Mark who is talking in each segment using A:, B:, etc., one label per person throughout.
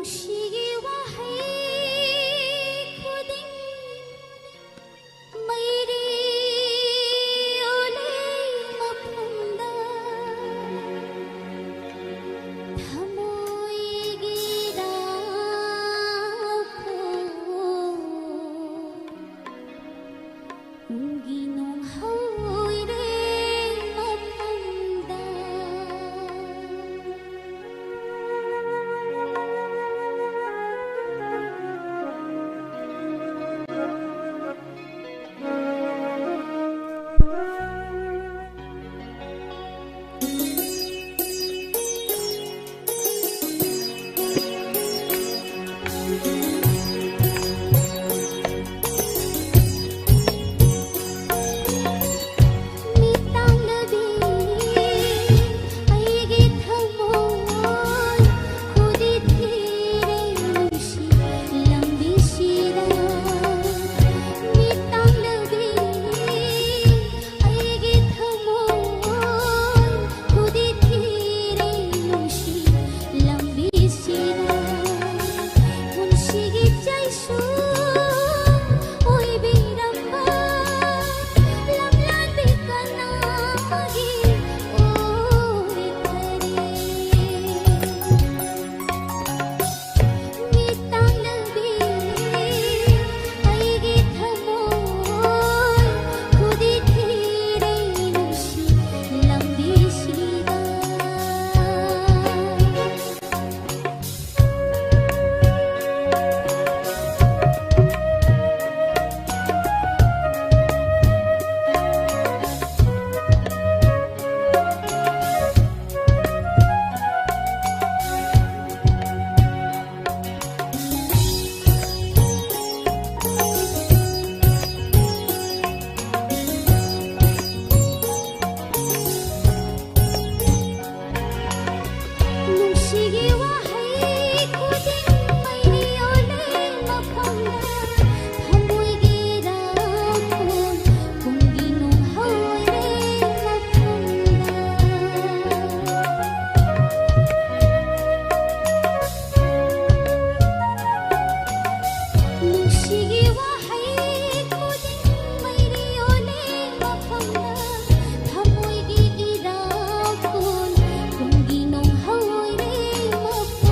A: nungcigi wahei khuding meiri olay mapunda thamoy girako ginong haoy re mapunda. Nungcigi wahei khuding meiri olay mapunda thamoy girako ginong haoy re mapunda. Nungcigi wahei khuding meiri olay mapunda thamoy girako ginong haoy re mapunda.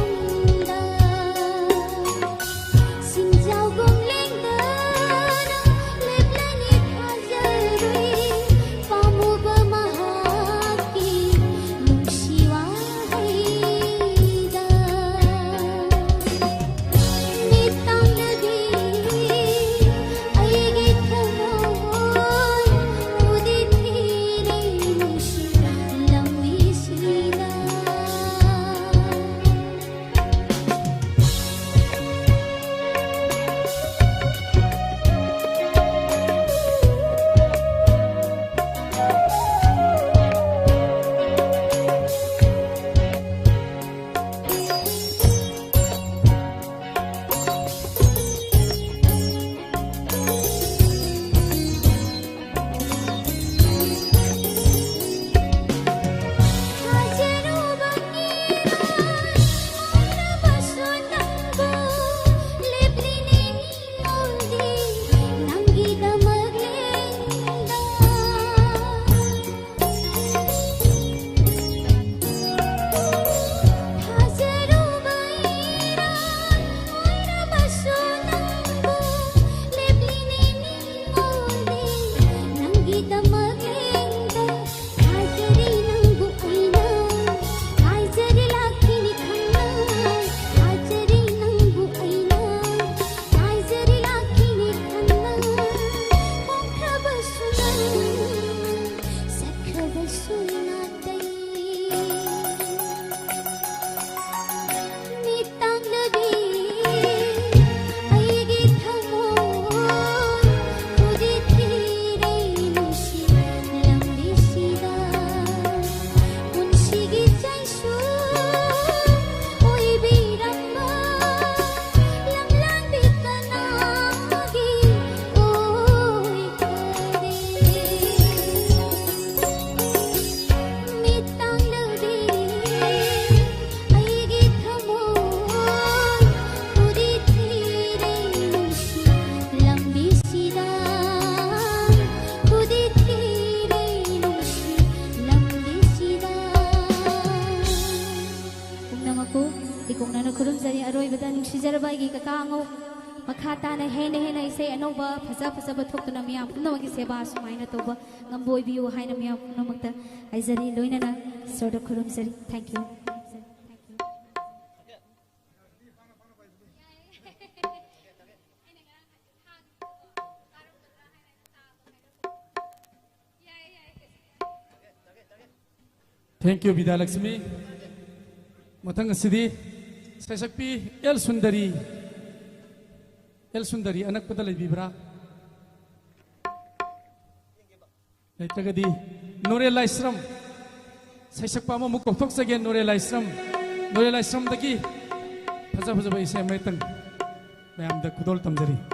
A: पुनमकु इकुंगना खुरुमजरी अरोइबदा नुसिजरबागी ककांगो मखाताना हेने हेने इसे अनोबा फसा फसा बथोक्तना मियाम पुनमगी सेवा सुमाइना तोबा ngamboi haina मियाम पुनमक्ता आइजरी लोइनाना सोड खुरुमजरी thank you
B: Thank you, Bidjalaxmi. Matang asidi, sesakpi El Sundari, anak pada lebih bra. Itu kadi Nore Laisram, sesakpa mau mukok saja Nore Laisram tadi, pasal bayi saya metang, bayam dah kudol tamjari.